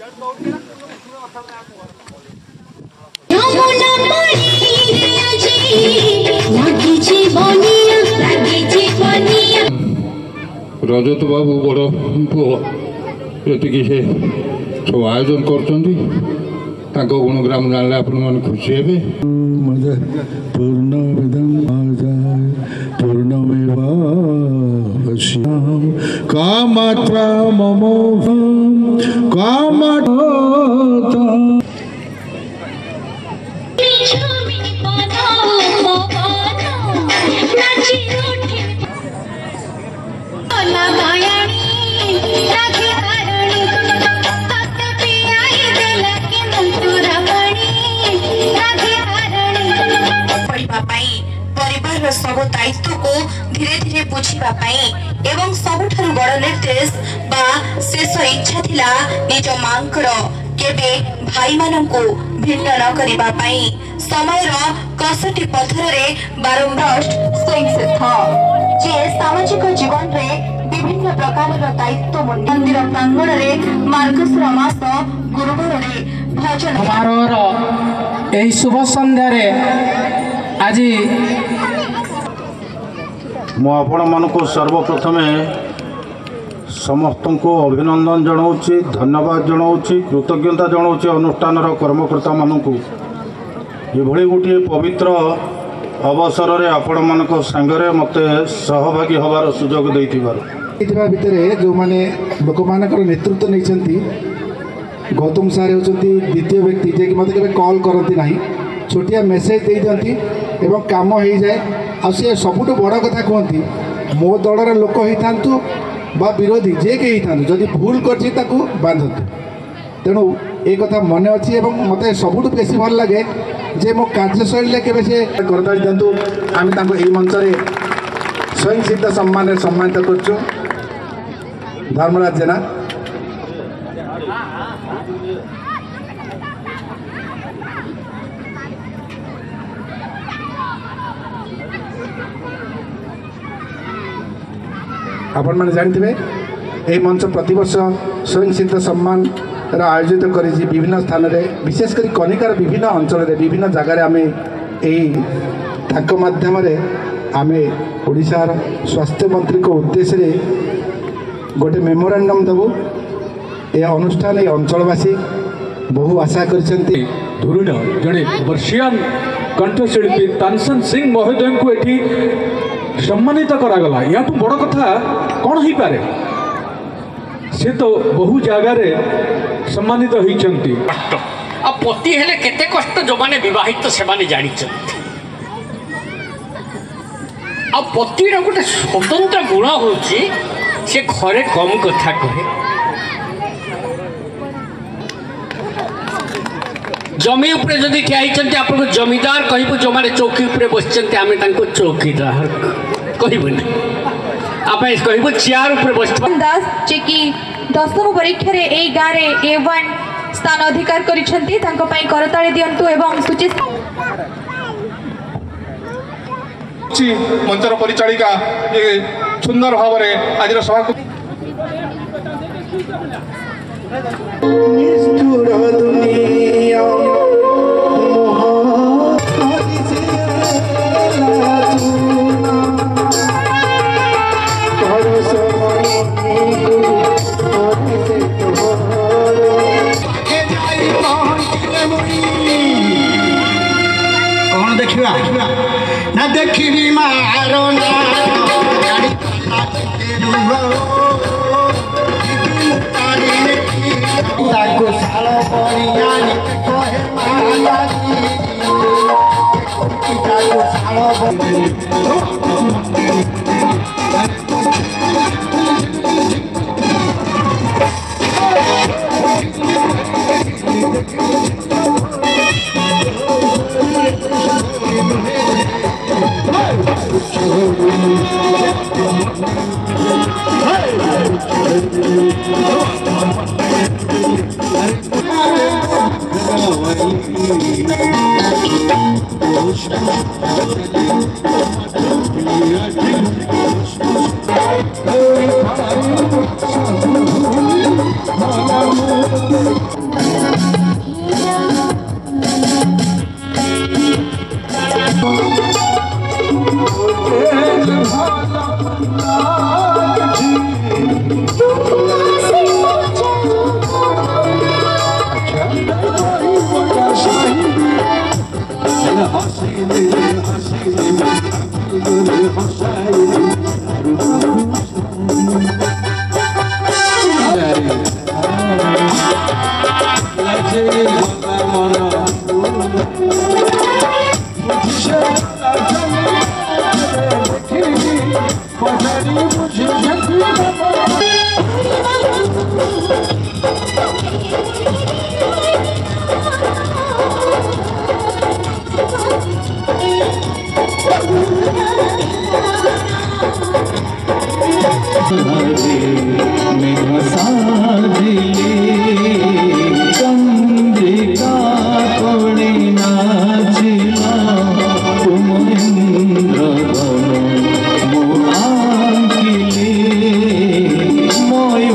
रजत बाबू बड़ पुओ ये से सब आयोजन कर गुणग्राम जाने आप खुशी हे पूर्ण का मात्रा मम का परिवार सब दायित्व को धीरे धीरे बुझीबा एवं सबुठारु बड़ निर्देश बा शेष इच्छा थिला निज मांकर केबे भाई मानंकु भिन्न न करिबा समय कसटी पत्थर रे बारंबार स्वयंसिद्ध जे सामाजिक जीवन रे विभिन्न प्रकार दायित्व मंदिर प्रांगण रे मार्गशीर मास गुरुवार रे भजन समारोह एही शुभ संध्या रे आज मु आपण मानक सर्वप्रथमे समस्त को अभिनंदन जनाऊँच धन्यवाद जनाऊँच कृतज्ञता जनाऊँच अनुष्ठान कर्मकर्ता मानक ये गोटे पवित्र अवसर रे आपण मानक संगरे मते सहभागी होबार सुजोग भितर जो माने लोक मान नेतृत्व नहीं गौतम सार होती द्वितीय व्यक्ति जे कि मत के कॉल करती ना छोटिया मेसेज दे दिखती एवं काम हो जाए आ सी सबुठ बड़ कथा कहती मो दलर लोक होता बा विरोधी जे के होता जदि भूल कर बांधतु तेणु ये कथा मन अच्छी मत सबुठ बेसी भल लगे जे मो कार्यशैली के से करताली दिंतु आम मंच स्वयं सिद्ध सम्मान सम्मानित कर धर्मराज जेना आपण मैंने जानते यही मंच प्रतिवर्ष स्वयं सिद्ध सम्मान आयोजित कर विभिन्न स्थान में विशेषकर कनिकार विभिन्न अंचल विभिन्न जगार आम माध्यम आम ओडिशार स्वास्थ्य मंत्री को उद्देश्य गोटे मेमोरांडम देवु ए अनुष्ठान ये अंचलवासी बहु आशा करछन्ति धुरुण जड़े वर्षियान कंठशिल्पी तानसेन सिंह महोदय को एठी सम्मानित करागला या तो बड़ कथा कौन हो पारे से तो बहु जगार सम्मानित होती आ पति हेले केते कष्ट जो माने विवाहित से माने जानी आ पतिर गोटे स्वतंत्र गुण होची से घरे कम कथा कहे जमी उपरे जदि ठिया होती आपको जमीदार कहबू जो मैंने चौकी उपरे बसते आम चौकीदार कहबू ना आप कहबू चेयर उपरे बस दास जे कि 10वीं परीक्षा रे ए गाँ रे A1 स्थान अधिकार करिसेंती तांको पई करताळी दियंतु एवं सूचित मंचर परिचालिका ये सुंदर भाव रे आज सभा को कौन देखा ना देखी मारो Hey! चंद्रिका कोणे नाचिला तुम इंद्रधनु मो आंकिले मोय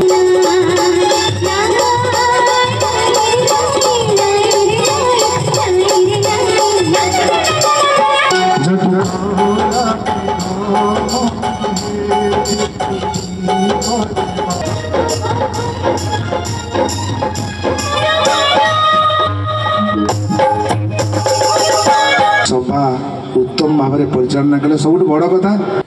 सभा उत्तम भाव में परिचालना कले सब बड़ कथा